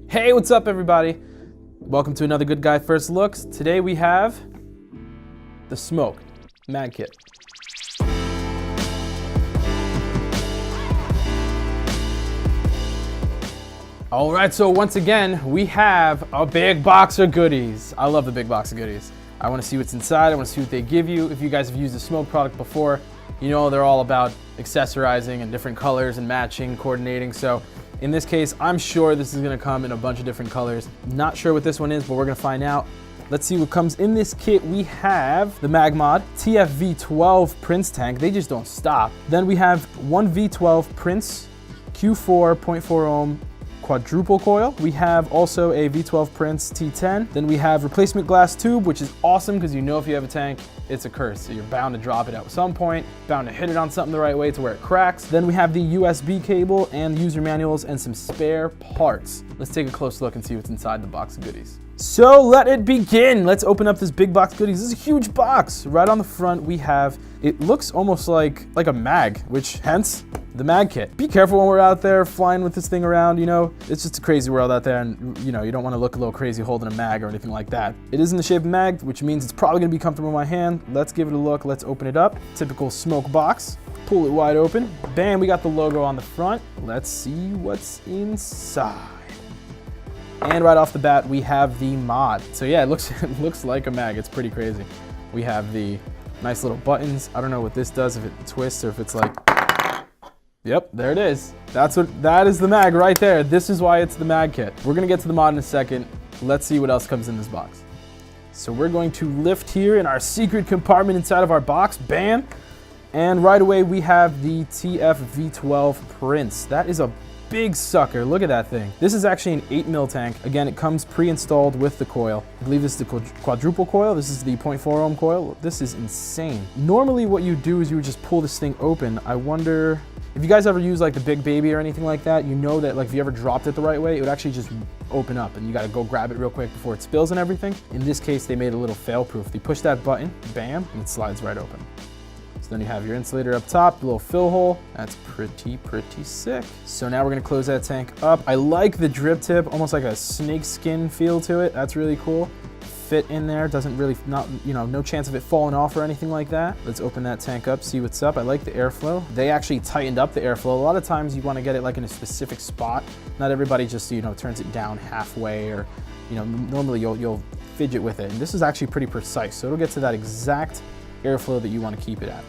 Hey, what's up everybody? Welcome to another Good Guy First Looks. Today we have the Smok Mag Kit. All right, so once again, we have a big box of goodies. I love the big box of goodies. I wanna see what's inside, I wanna see what they give you. If you guys have used a Smok product before, you know they're all about accessorizing and different colors and matching, coordinating. So in this case, I'm sure this is gonna come in a bunch of different colors. Not sure what this one is, but we're gonna find out. Let's see what comes in this kit. We have the Magmod TF-V12 Prince tank. They just don't stop. Then we have one V12 Prince Q4 0.4 ohm quadruple coil. We have also a V12 Prince T10. Then we have replacement glass tube, which is awesome because you know if you have a tank, it's a curse. So you're bound to drop it at some point, bound to hit it on something the right way to where it cracks. Then we have the USB cable and user manuals and some spare parts. Let's take a close look and see what's inside the box of goodies. So let it begin. Let's open up this big box of goodies. This is a huge box. Right on the front we have, it looks almost like a mag, which hence the mag kit. Be careful when we're out there flying with this thing around, you know, it's just a crazy world out there and you know, you don't want to look a little crazy holding a mag or anything like that. It is in the shape of mag, which means it's probably gonna be comfortable in my hand. Let's give it a look, let's open it up. Typical Smok box, pull it wide open. Bam, we got the logo on the front. Let's see what's inside. And right off the bat, we have the mod. So yeah, it looks like a mag, it's pretty crazy. We have the nice little buttons. I don't know what this does, if it twists or if it's like, yep, there it is. That is the mag right there. This is why it's the mag kit. We're gonna get to the mod in a second. Let's see what else comes in this box. So we're going to lift here in our secret compartment inside of our box, bam. And right away we have the TF-V12 Prince. That is a big sucker, look at that thing. This is actually an 8 mil tank. Again, it comes pre-installed with the coil. I believe this is the quadruple coil. This is the 0.4 ohm coil. This is insane. Normally what you do is you would just pull this thing open. I wonder, if you guys ever use like the Big Baby or anything like that, you know that like if you ever dropped it the right way, it would actually just open up and you gotta go grab it real quick before it spills and everything. In this case, they made it a little fail-proof. You push that button, bam, and it slides right open. So then you have your insulator up top, the little fill hole. That's pretty sick. So now we're gonna close that tank up. I like the drip tip, almost like a snake skin feel to it. That's really cool. Fit in there, doesn't really, no chance of it falling off or anything like that. Let's open that tank up, see what's up. I like the airflow. They actually tightened up the airflow. A lot of times you wanna get it like in a specific spot. Not everybody just, turns it down halfway or, normally you'll fidget with it. And this is actually pretty precise. So it'll get to that exact airflow that you want to keep it at.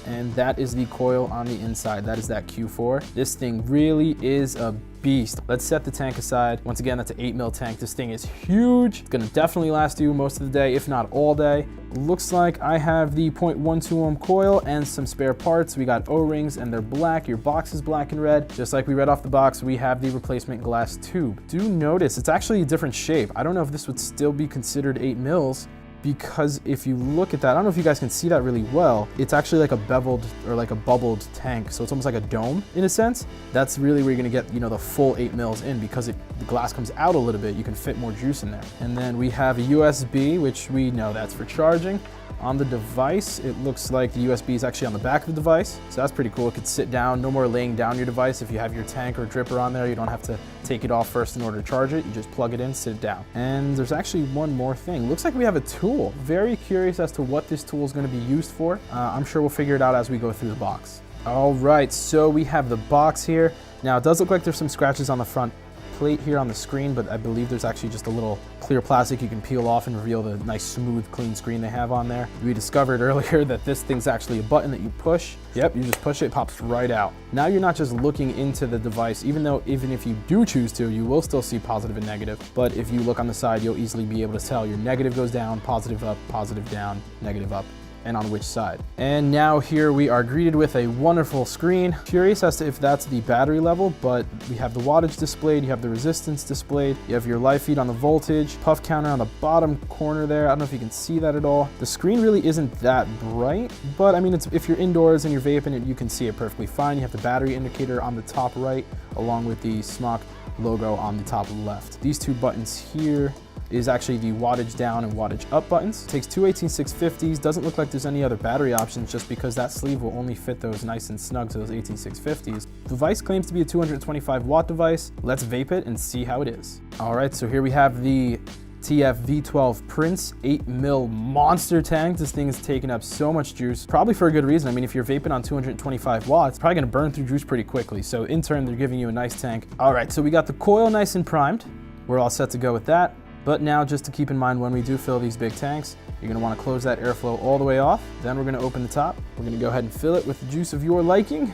And that is the coil on the inside. That is that Q4. This thing really is a beast. Let's set the tank aside. Once again, that's an 8 mil tank. This thing is huge. It's gonna definitely last you most of the day, if not all day. Looks like I have the 0.12 ohm coil and some spare parts. We got O-rings and they're black. Your box is black and red. Just like we read off the box, we have the replacement glass tube. Do notice, it's actually a different shape. I don't know if this would still be considered 8 mils, because if you look at that, I don't know if you guys can see that really well, it's actually like a beveled or like a bubbled tank. So it's almost like a dome in a sense. That's really where you're gonna get, the full 8 mils in because the glass comes out a little bit, you can fit more juice in there. And then we have a USB, which we know that's for charging. On the device, it looks like the USB is actually on the back of the device. So that's pretty cool. It could sit down, no more laying down your device. If you have your tank or dripper on there, you don't have to take it off first in order to charge it. You just plug it in, sit it down. And there's actually one more thing. Looks like we have a tool. Very curious as to what this tool is gonna be used for. I'm sure we'll figure it out as we go through the box. All right, so we have the box here. Now it does look like there's some scratches on the front plate here on the screen, but I believe there's actually just a little clear plastic you can peel off and reveal the nice smooth clean screen they have on there. We discovered earlier that this thing's actually a button that you push. Yep, you just push it, it pops right out. Now you're not just looking into the device, even if you do choose to, you will still see positive and negative. But if you look on the side, you'll easily be able to tell your negative goes down, positive up, positive down, negative up, and on which side. And now here we are greeted with a wonderful screen. Curious as to if that's the battery level, but we have the wattage displayed, you have the resistance displayed, you have your live feed on the voltage, puff counter on the bottom corner there. I don't know if you can see that at all. The screen really isn't that bright, but I mean, if you're indoors and you're vaping it, you can see it perfectly fine. You have the battery indicator on the top right, along with the Smok logo on the top left. These two buttons here is actually the wattage down and wattage up buttons. It takes two 18650s. Doesn't look like there's any other battery options just because that sleeve will only fit those nice and snug to those 18650s. The device claims to be a 225 watt device. Let's vape it and see how it is. All right, so here we have the TF V12 Prince 8mm monster tank. This thing is taking up so much juice, probably for a good reason. I mean, if you're vaping on 225 watts, it's probably gonna burn through juice pretty quickly. So in turn, they're giving you a nice tank. All right, so we got the coil nice and primed. We're all set to go with that. But now just to keep in mind when we do fill these big tanks, you're gonna wanna close that airflow all the way off. Then we're gonna open the top. We're gonna go ahead and fill it with the juice of your liking.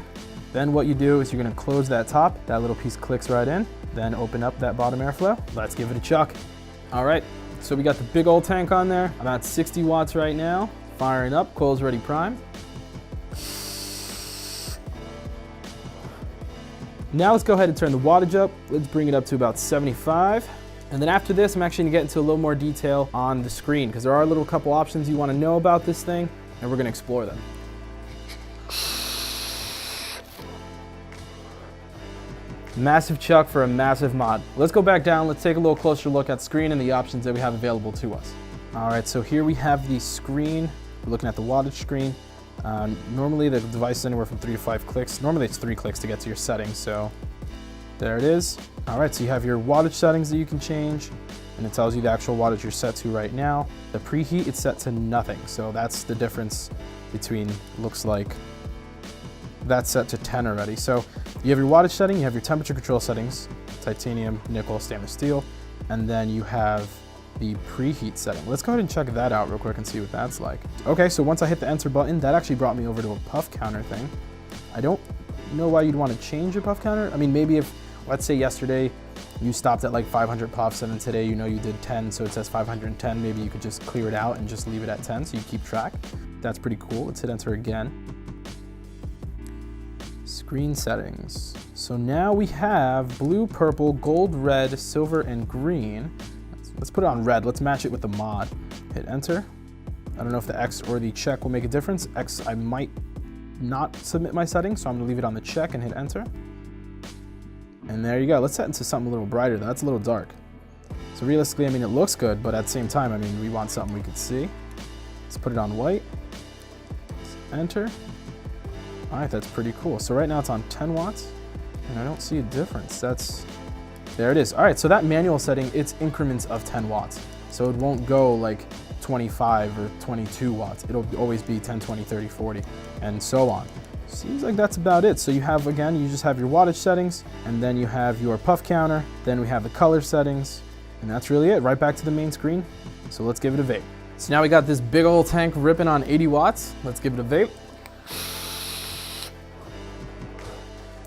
Then what you do is you're gonna close that top. That little piece clicks right in. Then open up that bottom airflow. Let's give it a chuck. All right, so we got the big old tank on there. About 60 watts right now. Firing up, coil's ready primed. Now let's go ahead and turn the wattage up. Let's bring it up to about 75. And then after this, I'm actually gonna get into a little more detail on the screen because there are a little couple options you wanna know about this thing, and we're gonna explore them. Massive chuck for a massive mod. Let's go back down. Let's take a little closer look at the screen and the options that we have available to us. All right, so here we have the screen. We're looking at the wattage screen. Normally the device is anywhere from 3 to 5 clicks. Normally it's 3 clicks to get to your settings, so there it is. All right, so you have your wattage settings that you can change, and it tells you the actual wattage you're set to right now. The preheat, it's set to nothing, so that's the difference between, looks like, that's set to 10 already. So you have your wattage setting, you have your temperature control settings, titanium, nickel, stainless steel, and then you have the preheat setting. Let's go ahead and check that out real quick and see what that's like. Okay, so once I hit the enter button, that actually brought me over to a puff counter thing. I don't know why you'd want to change your puff counter. I mean, maybe if, let's say yesterday you stopped at like 500 puffs and then today you know you did 10, so it says 510, maybe you could just clear it out and just leave it at 10 so you keep track. That's pretty cool. Let's hit enter again. Screen settings. So now we have blue, purple, gold, red, silver, and green. Let's put it on red. Let's match it with the mod. Hit enter. I don't know if the X or the check will make a difference. X, I might not submit my settings, so I'm gonna leave it on the check and hit enter. And there you go. Let's set into something a little brighter though. That's a little dark. So realistically, I mean, it looks good, but at the same time, I mean, we want something we could see. Let's put it on white. Let's enter. All right, that's pretty cool. So right now it's on 10 watts, and I don't see a difference. There it is. All right, so that manual setting, it's increments of 10 watts. So it won't go like 25 or 22 watts. It'll always be 10, 20, 30, 40, and so on. Seems like that's about it. So you have, again, you just have your wattage settings, and then you have your puff counter, then we have the color settings, and that's really it. Right back to the main screen. So let's give it a vape. So now we got this big old tank ripping on 80 watts. Let's give it a vape.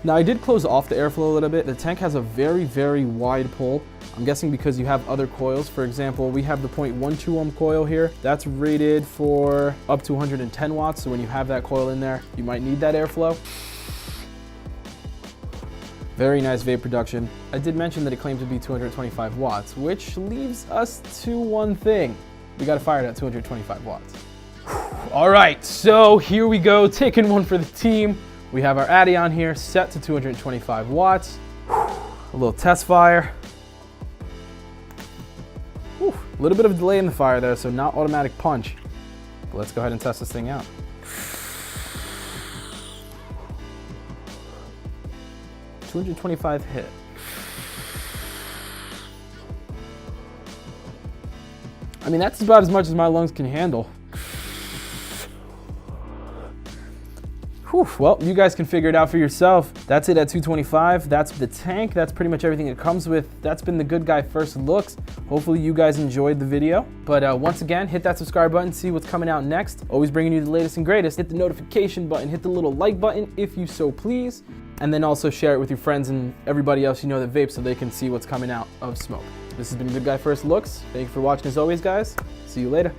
Now I did close off the airflow a little bit. The tank has a very, very wide pull. I'm guessing because you have other coils. For example, we have the 0.12 ohm coil here. That's rated for up to 110 watts. So when you have that coil in there, you might need that airflow. Very nice vape production. I did mention that it claimed to be 225 watts, which leaves us to one thing. We got to fire it at 225 watts. All right, so here we go, taking one for the team. We have our Addy on here set to 225 watts. A little test fire. A little bit of a delay in the fire there, so not automatic punch. But let's go ahead and test this thing out. .225 hit. I mean, that's about as much as my lungs can handle. Whew, well, you guys can figure it out for yourself. That's it at 225. That's the tank. That's pretty much everything it comes with. That's been the Good Guy First Looks. Hopefully you guys enjoyed the video. But once again, hit that subscribe button, see what's coming out next. Always bringing you the latest and greatest. Hit the notification button, hit the little like button if you so please. And then also share it with your friends and everybody else you know that vapes so they can see what's coming out of Smok. This has been Good Guy First Looks. Thank you for watching as always, guys. See you later.